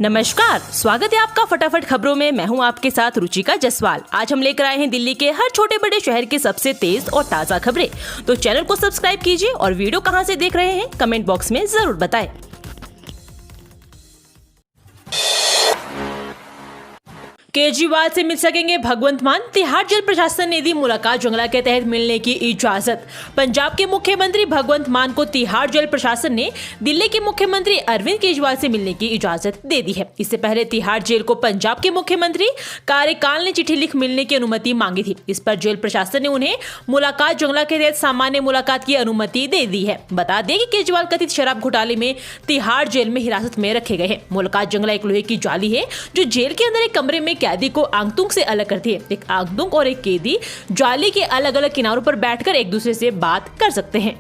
नमस्कार, स्वागत है आपका फटाफट खबरों में। मैं हूं आपके साथ रुचिका जसवाल। आज हम लेकर आए हैं दिल्ली के हर छोटे बड़े शहर के सबसे तेज और ताज़ा खबरें। तो चैनल को सब्सक्राइब कीजिए और वीडियो कहां से देख रहे हैं कमेंट बॉक्स में जरूर बताएं। केजरीवाल से मिल सकेंगे भगवंत मान, तिहाड़ जेल प्रशासन ने दी मुलाकात जंगला के तहत मिलने की इजाजत। पंजाब के मुख्यमंत्री भगवंत मान को तिहाड़ जेल प्रशासन ने दिल्ली के मुख्यमंत्री अरविंद केजरीवाल से मिलने की इजाजत दे दी है। इससे पहले तिहाड़ जेल को पंजाब के मुख्यमंत्री कार्यकाल ने चिट्ठी लिख मिलने की अनुमति मांगी थी। इस पर जेल प्रशासन ने उन्हें मुलाकात जंगला के तहत सामान्य मुलाकात की अनुमति दे दी है। बता दें कि केजरीवाल कथित शराब घोटाले में तिहाड़ जेल में हिरासत में रखे गए हैं। मुलाकात जंगला एक लोहे की जाली है जो जेल के अंदर एक कमरे में कैदी को आंगतुक से अलग करती है। एक आंगतुक और एक कैदी जाली के अलग अलग किनारों पर बैठकर एक दूसरे से बात कर सकते हैं।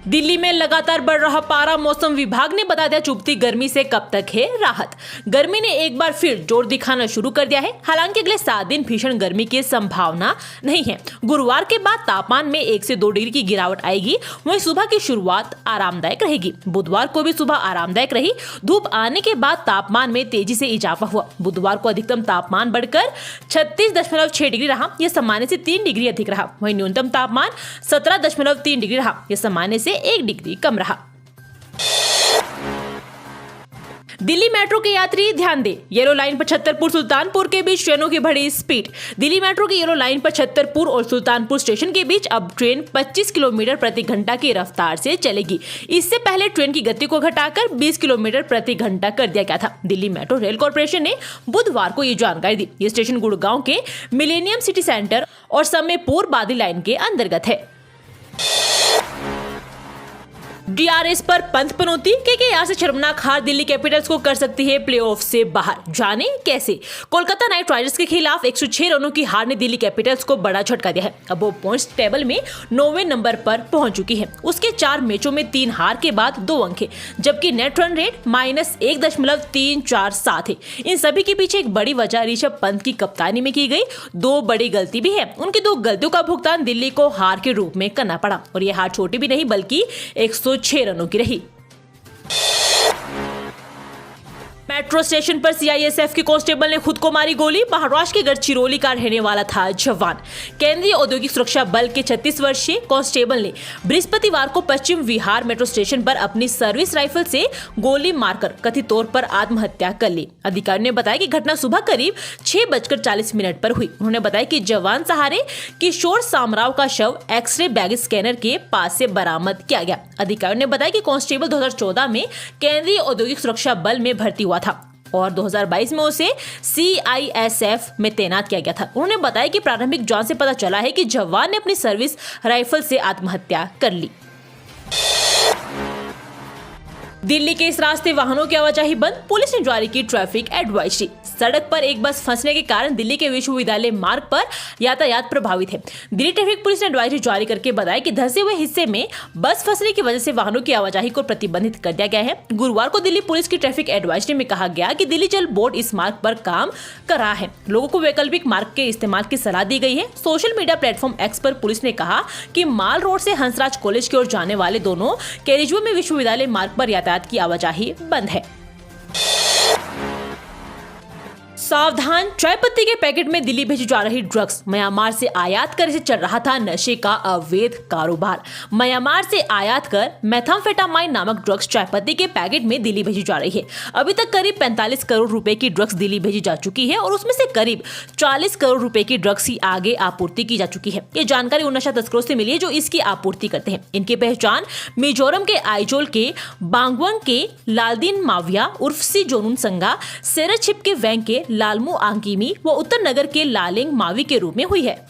दिल्ली में लगातार बढ़ रहा पारा, मौसम विभाग ने बता दिया चुभती गर्मी से कब तक है राहत। गर्मी ने एक बार फिर जोर दिखाना शुरू कर दिया है। हालांकि अगले 7 दिन भीषण गर्मी की संभावना नहीं है। गुरुवार के बाद तापमान में 1 से 2 डिग्री की गिरावट आएगी। वहीं सुबह की शुरुआत आरामदायक रहेगी। बुधवार को भी सुबह आरामदायक रही। धूप आने के बाद तापमान में तेजी से इजाफा हुआ। बुधवार को अधिकतम तापमान बढ़कर 36.6 डिग्री रहा। यह सामान्य से 3 डिग्री अधिक रहा। वहीं न्यूनतम तापमान 17.3 डिग्री रहा। यह सामान्य से 1 डिग्री कम रहा। दिल्ली मेट्रो के यात्री ध्यान दें, येलो लाइन पर छतरपुर सुल्तानपुर के बीच ट्रेनों की बढ़ी स्पीड। दिल्ली मेट्रो की येलो लाइन पर छतरपुर और सुल्तानपुर स्टेशन के बीच अब ट्रेन 25 किलोमीटर प्रति घंटा की रफ्तार से चलेगी। इससे पहले ट्रेन की गति को घटाकर 20 किलोमीटर प्रति घंटा कर दिया गया था। दिल्ली मेट्रो रेल कॉर्पोरेशन ने बुधवार को ये जानकारी दी। ये स्टेशन गुड़गांव के मिलेनियम सिटी सेंटर और समयपुर बादी लाइन के अंतर्गत है। डीआरएस पर पंत पनौती, केकेआर से शर्मनाक हार दिल्ली कैपिटल्स को कर सकती है प्लेऑफ से बाहर। जाने कैसे। कोलकाता नाइट राइडर्स के खिलाफ 106 रनों की हार ने दिल्ली कैपिटल्स को बड़ा झटका दिया है। अब वो पॉइंट्स टेबल में 9वें नंबर पर पहुंच चुकी है। उसके 4 मैचों में 3 हार के बाद 2 अंक है, जबकि नेट रन रेट -1.347 है। इन सभी के पीछे एक बड़ी वजह ऋषभ पंत की कप्तानी में की गई 2 बड़ी गलती भी है। उनकी 2 गलतियों का भुगतान दिल्ली को हार के रूप में करना पड़ा और ये हार छोटी भी नहीं बल्कि 106 रनों की रही। मेट्रो स्टेशन पर सीआईएसएफ के कांस्टेबल ने खुद को मारी गोली। महाराष्ट्र के गढ़चिरौली का रहने वाला था जवान। केंद्रीय औद्योगिक सुरक्षा बल के 36 वर्षीय कांस्टेबल ने बृहस्पतिवार को पश्चिम विहार मेट्रो स्टेशन पर अपनी सर्विस राइफल से गोली मारकर कथित तौर पर आत्महत्या कर ली। अधिकारियों ने बताया कि घटना सुबह करीब 6:40 पर हुई। उन्होंने बताया कि जवान सहारे किशोर सामराव का शव एक्सरे बैगेज स्कैनर के पास से बरामद किया गया। अधिकारियों ने बताया कि कांस्टेबल 2014 में केंद्रीय औद्योगिक सुरक्षा बल में भर्ती हुआ था और 2022 में उसे सीआईएसएफ में तैनात किया गया था। उन्होंने बताया कि प्रारंभिक जांच से पता चला है कि जवान ने अपनी सर्विस राइफल से आत्महत्या कर ली। दिल्ली के इस रास्ते वाहनों की आवाजाही बंद, पुलिस ने जारी की ट्रैफिक एडवाइजरी। सड़क पर एक बस फंसने के कारण दिल्ली के विश्वविद्यालय मार्ग पर यातायात प्रभावित है। दिल्ली ट्रैफिक पुलिस ने एडवाइजरी जारी करके बताया कि धंसे हुए हिस्से में बस फंसने की वजह से वाहनों की आवाजाही को प्रतिबंधित कर दिया गया है। गुरुवार को दिल्ली पुलिस की ट्रैफिक एडवाइजरी में कहा गया कि दिल्ली जल बोर्ड इस मार्ग पर काम कर रहा है। लोगों को वैकल्पिक मार्ग के इस्तेमाल की सलाह दी गई है। सोशल मीडिया प्लेटफॉर्म एक्स पर पुलिस ने कहा कि माल रोड से हंसराज कॉलेज की ओर जाने वाले दोनों कैरिजवे में विश्वविद्यालय मार्ग पर यातायात की आवाजाही बंद है। सावधान, चाय पत्ती के पैकेट में दिल्ली भेजी जा रही ड्रग्स। म्यांमार से आयात कर से चल रहा था नशे का अवैध कारोबार। म्यांमार से आयात कर मेथाम्फेटामाइन नामक ड्रग्स चाय पत्ती के पैकेट में दिल्ली भेजी जा रही है। अभी तक करीब 45 करोड़ रुपए की ड्रग्स दिल्ली भेजी जा चुकी है और उसमें से करीब 40 करोड़ रुपए की ड्रग्स की आगे आपूर्ति की जा चुकी है। ये जानकारी उन नशा तस्करों से मिली है जो इसकी आपूर्ति करते हैं। इनकी पहचान मिजोरम के आइजोल के बांगवंग के लालदीन माविया उर्फ सी जोनुन संगा, सेराछिप के वैंग के लालमू आंकीमी व उत्तर नगर के लालेंग मावी के रूप में हुई है।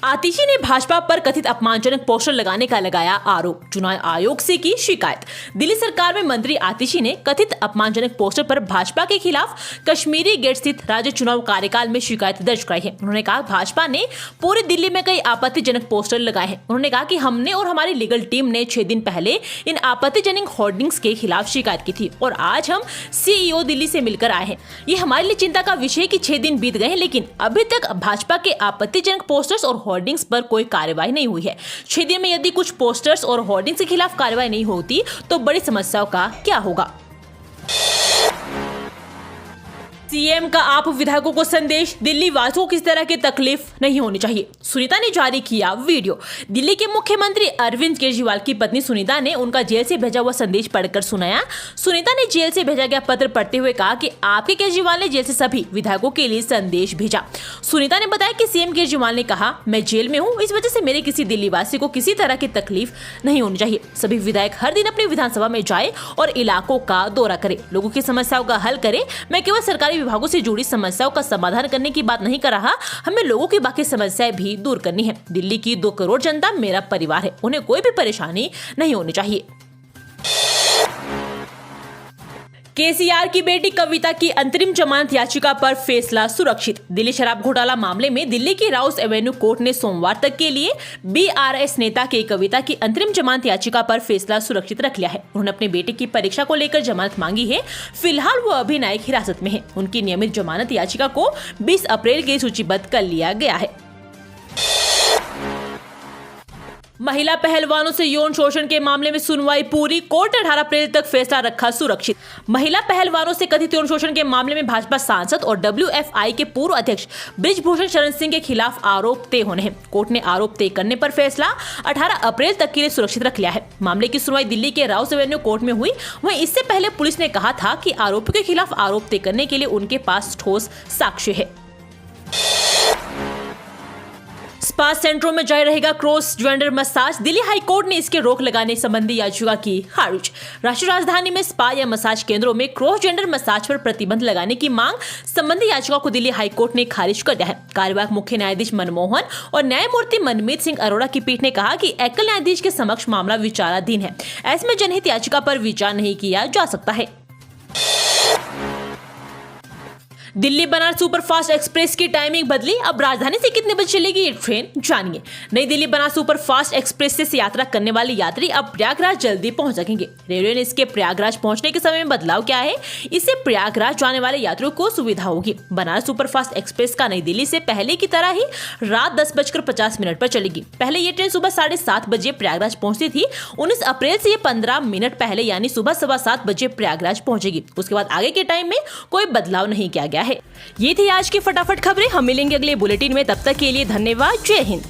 आतिशी ने भाजपा पर कथित अपमानजनक पोस्टर लगाने का लगाया आरोप। चुनाव आयोग से की शिकायत। दिल्ली सरकार में मंत्री आतिशी ने कथित अपमानजनक पोस्टर पर भाजपा के खिलाफ कश्मीरी गेट स्थित राज्य चुनाव कार्यकाल में शिकायत दर्ज कराई है। उन्होंने कहा भाजपा ने पूरी दिल्ली में कई आपत्तिजनक पोस्टर लगाए हैं। उन्होंने कहा कि हमने और हमारी लीगल टीम ने 6 दिन पहले इन आपत्तिजनक होर्डिंग्स के खिलाफ शिकायत की थी और आज हम सीईओ दिल्ली से मिलकर आए हैं। ये हमारे लिए चिंता का विषय कि 6 दिन बीत गए हैं, लेकिन अभी तक भाजपा के आपत्तिजनक पोस्टर्स और होर्डिंग्स पर कोई कार्रवाई नहीं हुई है। 6 दिन में यदि कुछ पोस्टर्स और होर्डिंग्स के खिलाफ कार्रवाई नहीं होती तो बड़ी समस्याओं का क्या होगा। सीएम का आप विधायकों को संदेश, दिल्ली वासियों को किसी तरह की तकलीफ नहीं होनी चाहिए। सुनीता ने जारी किया वीडियो। दिल्ली के मुख्यमंत्री अरविंद केजरीवाल की पत्नी सुनीता ने उनका जेल से भेजा हुआ संदेश पढ़कर सुनाया। सुनीता ने जेल से भेजा गया पत्र पढ़ते हुए कहा कि आपके केजरीवाल ने जेल से सभी विधायकों के लिए संदेश भेजा। सुनीता ने बताया कि सीएम केजरीवाल ने कहा, मैं जेल में हूँ, इस वजह से मेरे किसी दिल्ली वासी को किसी तरह की तकलीफ नहीं होनी चाहिए। सभी विधायक हर दिन अपनी विधानसभा में जाए और इलाकों का दौरा करे, लोगों की समस्याओं का हल करे। मैं केवल सरकारी विभागों से जुड़ी समस्याओं का समाधान करने की बात नहीं कर रहा, हमें लोगों की बाकी समस्याएं भी दूर करनी है। दिल्ली की 2 करोड़ जनता मेरा परिवार है, उन्हें कोई भी परेशानी नहीं होनी चाहिए। केसीआर की बेटी कविता की अंतरिम जमानत याचिका पर फैसला सुरक्षित। दिल्ली शराब घोटाला मामले में दिल्ली की राउस एवेन्यू कोर्ट ने सोमवार तक के लिए बीआरएस नेता के कविता की अंतरिम जमानत याचिका पर फैसला सुरक्षित रख लिया है। उन्होंने अपने बेटे की परीक्षा को लेकर जमानत मांगी है। फिलहाल वो अभी न्यायिक हिरासत में है। उनकी नियमित जमानत याचिका को 20 अप्रैल के सूचीबद्ध कर लिया गया है। महिला पहलवानों से यौन शोषण के मामले में सुनवाई पूरी, कोर्ट ने 18 अप्रैल तक फैसला रखा सुरक्षित। महिला पहलवानों से कथित यौन शोषण के मामले में भाजपा सांसद और WFI के पूर्व अध्यक्ष बृजभूषण शरण सिंह के खिलाफ आरोप तय होने हैं। कोर्ट ने आरोप तय करने पर फैसला 18 अप्रैल तक के लिए सुरक्षित रख लिया है। मामले की सुनवाई दिल्ली के राउस एवेन्यू कोर्ट में हुई। वहीं इससे पहले पुलिस ने कहा था कि आरोपियों के खिलाफ आरोप तय करने के लिए उनके पास ठोस साक्ष्य है। स्पा सेंटरों में जारी रहेगा cross gender massage. Delhi high court ने इसके रोक लगाने संबंधी याचिका की खारिज। राष्ट्रीय राजधानी में स्पा या मसाज केंद्रों में क्रॉस जेंडर मसाज पर प्रतिबंध लगाने की मांग संबंधी याचिका को दिल्ली हाई कोर्ट ने खारिज कर दिया है। कार्यवाहक मुख्य न्यायाधीश मनमोहन और न्यायमूर्ति मनमीत सिंह अरोड़ा की पीठ ने कहा कि एकल न्यायाधीश के समक्ष मामला विचाराधीन है। ऐसे में जनहित याचिका पर विचार नहीं किया जा सकता है। दिल्ली बनारस सुपरफास्ट एक्सप्रेस की टाइमिंग बदली, अब राजधानी से कितने बजे चलेगी ये ट्रेन, जानिए। नई दिल्ली बनारस सुपरफास्ट एक्सप्रेस से यात्रा करने वाले यात्री अब प्रयागराज जल्दी पहुंच सकेंगे। रेलवे ने इसके प्रयागराज पहुंचने के समय में बदलाव किया है। इससे प्रयागराज जाने वाले यात्रियों को सुविधा होगी। बनारस सुपरफास्ट एक्सप्रेस का नई दिल्ली से पहले की तरह ही रात 10:50 पर चलेगी। पहले ये ट्रेन सुबह 7:30 बजे प्रयागराज पहुंचती थी। 19 अप्रैल से ये 15 मिनट पहले यानी सुबह 7:15 बजे प्रयागराज पहुंचेगी। उसके बाद आगे के टाइम में कोई बदलाव नहीं किया गया है। ये थी आज की फटाफट खबरें। हम मिलेंगे अगले बुलेटिन में, तब तक के लिए धन्यवाद। जय हिंद।